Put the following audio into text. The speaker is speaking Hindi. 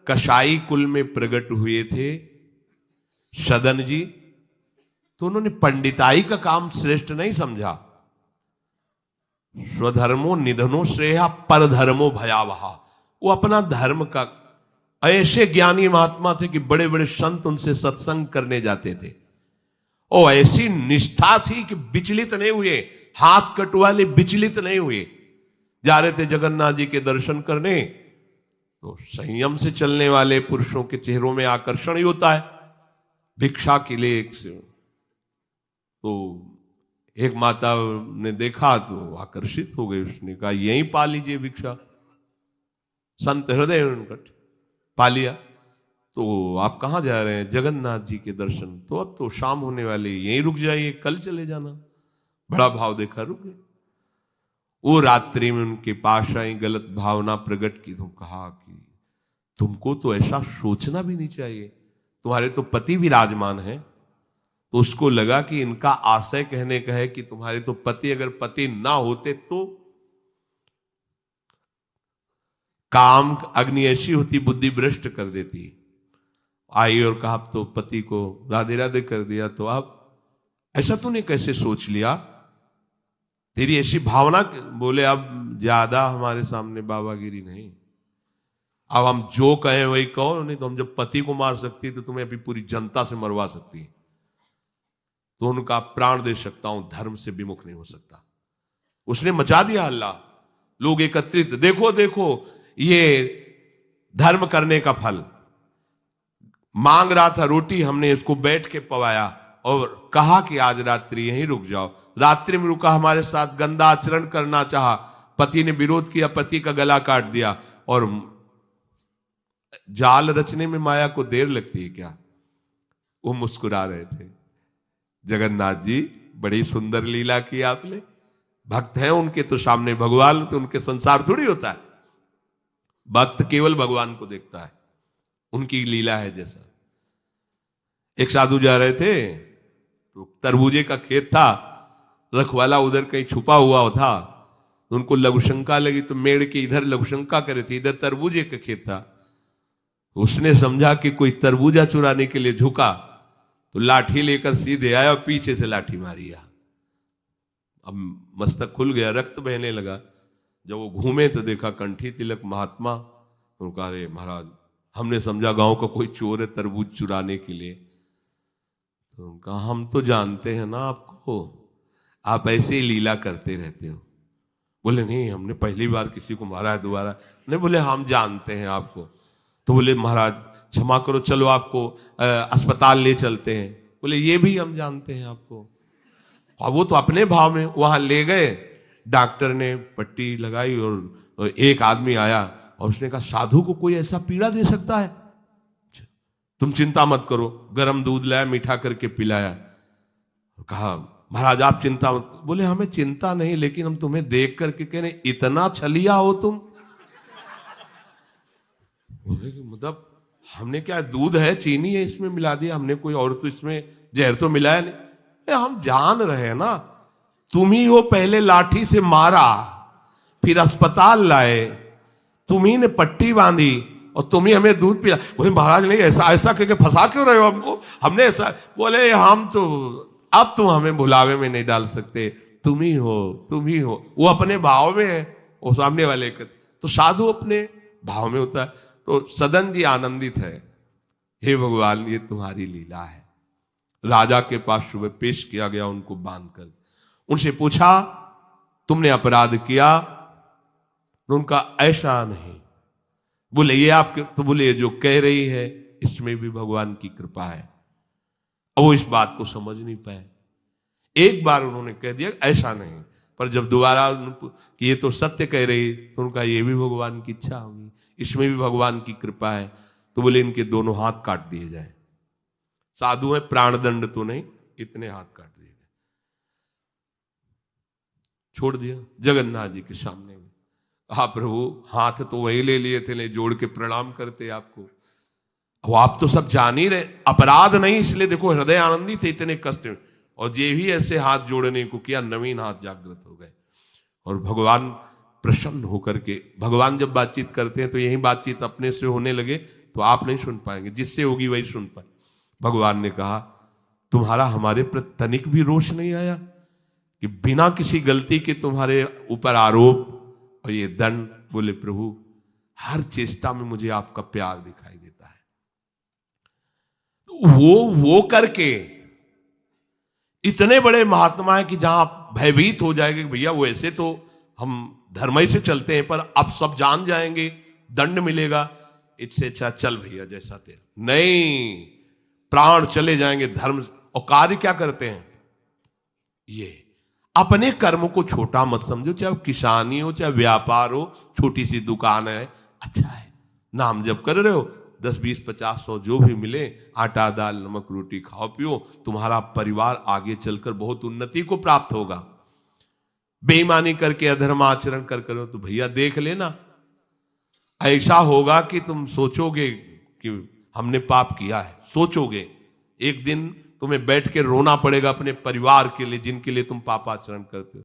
कसाई कुल में प्रकट हुए थे सदन जी, तो उन्होंने पंडिताई का काम श्रेष्ठ नहीं समझा। स्वधर्मो निधनो श्रेया परधर्मो भयावहा। वो अपना धर्म का, ऐसे ज्ञानी महात्मा थे कि बड़े बड़े संत उनसे सत्संग करने जाते थे, और ऐसी निष्ठा थी कि विचलित नहीं हुए, हाथ कटवाले विचलित नहीं हुए। जा रहे थे जगन्नाथ जी के दर्शन करने, तो संयम से चलने वाले पुरुषों के चेहरों में आकर्षण ही होता है। भिक्षा के लिए तो एक माता ने देखा तो आकर्षित हो गई, उसने कहा यहीं पा लीजिए भिक्षा। संत हृदय उनका पा लिया। तो आप कहाँ जा रहे हैं? जगन्नाथ जी के दर्शन। तो अब तो शाम होने वाली, यहीं रुक जाइए, कल चले जाना। बड़ा भाव देखा, रुक गए। वो रात्रि में उनके पास आई, गलत भावना प्रकट की, तो कहा कि तुमको तो ऐसा सोचना भी नहीं चाहिए, तुम्हारे तो पति विराजमान है। तो उसको लगा कि इनका आशय कहने का है कि तुम्हारे तो पति, अगर पति ना होते तो काम अग्नि ऐसी होती, बुद्धि भ्रष्ट कर देती। आई और कहा तो पति को राधे राधे कर दिया, तो आप ऐसा तूने कैसे सोच लिया, तेरी ऐसी भावना। बोले अब ज्यादा हमारे सामने बाबागिरी नहीं, अब हम जो कहें वही कहो, नहीं तो हम जब पति को मार सकती तो तुम्हें अभी पूरी जनता से मरवा सकती है, तो उनका प्राण दे सकता हूं, धर्म से विमुख नहीं हो सकता। उसने मचा दिया हल्ला, लोग एकत्रित, देखो देखो ये धर्म करने का फल। मांग रहा था रोटी, हमने इसको बैठ के पवाया और कहा कि आज रात्रि यहीं रुक जाओ। रात्रि में रुका, हमारे साथ गंदा आचरण करना चाहा, पति ने विरोध किया, पति का गला काट दिया। और जाल रचने में माया को देर लगती है क्या? वो मुस्कुरा रहे थे। जगन्नाथ जी बड़ी सुंदर लीला की आपने, भक्त हैं उनके तो सामने भगवान, तो उनके संसार थोड़ी होता है। भक्त केवल भगवान को देखता है, उनकी लीला है जैसा। एक साधु जा रहे थे, तो तरबूजे का खेत था, रखवाला उधर कहीं छुपा हुआ था, तो उनको लघुशंका लगी, तो मेड़ के इधर लघुशंका करे थे, इधर तरबूजे का खेत था। उसने समझा कि कोई तरबूजा चुराने के लिए झुका, तो लाठी लेकर सीधे आया और पीछे से लाठी मारी। अब मस्तक खुल गया, रक्त बहने लगा। जब वो घूमे तो देखा कंठी तिलक महात्मा। उनका अरे महाराज, हमने समझा गांव का कोई चोर है तरबूज चुराने के लिए। तो उनका हम तो जानते हैं ना आपको, आप ऐसे ही लीला करते रहते हो। बोले नहीं, हमने पहली बार किसी को मारा है, दोबारा नहीं। बोले हम जानते हैं आपको। तो बोले महाराज क्षमा करो, चलो आपको अस्पताल ले चलते हैं। बोले ये भी हम जानते हैं आपको। और वो तो अपने भाव में वहां ले गए, डॉक्टर ने पट्टी लगाई और एक आदमी आया और उसने कहा साधु को कोई ऐसा पीड़ा दे सकता है? तुम चिंता मत करो। गर्म दूध लाया, मीठा करके पिलाया, कहा महाराज आप चिंता मत। बोले हमें चिंता नहीं, लेकिन हम तुम्हें देख करके कह रहे इतना छलिया हो तुम। मतलब हमने क्या, दूध है, चीनी है, इसमें मिला दिया हमने, कोई और तो इसमें जहर तो मिलाया नहीं। हम जान रहे हैं ना, तुम ही वो पहले लाठी से मारा, फिर अस्पताल लाए, तुम ही ने पट्टी बांधी और तुम ही हमें दूध पिला। बोले महाराज नहीं, ऐसा ऐसा करके फंसा क्यों रहे हो हमको, हमने ऐसा। बोले हम तो अब तुम हमें भुलावे में नहीं डाल सकते, तुम ही हो, तुम ही हो। वो अपने भाव में है, वो सामने वाले का। तो साधु अपने भाव में होता है। तो सदन जी आनंदित है, हे भगवान ये तुम्हारी लीला है। राजा के पास सुबह पेश किया गया उनको बांध कर। उनसे पूछा तुमने अपराध किया? तो उनका ऐसा नहीं। बोले ये आपके, तो बोले जो कह रही है इसमें भी भगवान की कृपा है। अब वो इस बात को समझ नहीं पाए। एक बार उन्होंने कह दिया ऐसा नहीं, पर जब दोबारा कि ये तो सत्य कह रही, तो उनका ये भी भगवान की इच्छा होगी, इसमें भी भगवान की कृपा है। तो बोले इनके दोनों हाथ काट दिए जाए। साधु है, प्राणदंड तो नहीं, इतने हाथ काट दिए गए, छोड़ दिया जगन्नाथ जी के सामने। कहा प्रभु हाथ तो वही ले लिए थे, ले जोड़ के प्रणाम करते आपको। अब आप तो सब जान ही रहे, अपराध नहीं, इसलिए देखो हृदय आनंदी थे इतने कष्ट में। और जे भी ऐसे हाथ जोड़ने को किया, नवीन हाथ जागृत हो गए। और भगवान प्रसन्न होकर के, भगवान जब बातचीत करते हैं तो यही बातचीत अपने से होने लगे तो आप नहीं सुन पाएंगे, जिससे होगी वही सुन पाए। भगवान ने कहा तुम्हारा हमारे प्रति तनिक भी रोष नहीं आया कि बिना किसी गलती के तुम्हारे ऊपर आरोप और ये दंड। बोले प्रभु हर चेष्टा में मुझे आपका प्यार दिखाई देता है। तो वो करके इतने बड़े महात्मा है कि जहां भयभीत हो जाएंगे कि भैया वो ऐसे तो हम धर्म से चलते हैं, पर अब सब जान जाएंगे, दंड मिलेगा, इससे अच्छा चल भैया जैसा तेरा। नहीं, प्राण चले जाएंगे धर्म। और कार्य क्या करते हैं, ये अपने कर्म को छोटा मत समझो, चाहे किसानी हो, चाहे व्यापार हो, छोटी सी दुकान है, अच्छा है, नाम जप कर रहे हो, 10, 20, 50, 100 जो भी मिले, आटा दाल नमक रोटी खाओ पियो, तुम्हारा परिवार आगे चलकर बहुत उन्नति को प्राप्त होगा। बेईमानी करके अधर्म आचरण कर करो तो भैया देख लेना, ऐसा होगा कि तुम सोचोगे कि हमने पाप किया है। सोचोगे एक दिन तुम्हें बैठ के रोना पड़ेगा अपने परिवार के लिए जिनके लिए तुम पापाचरण करते हो।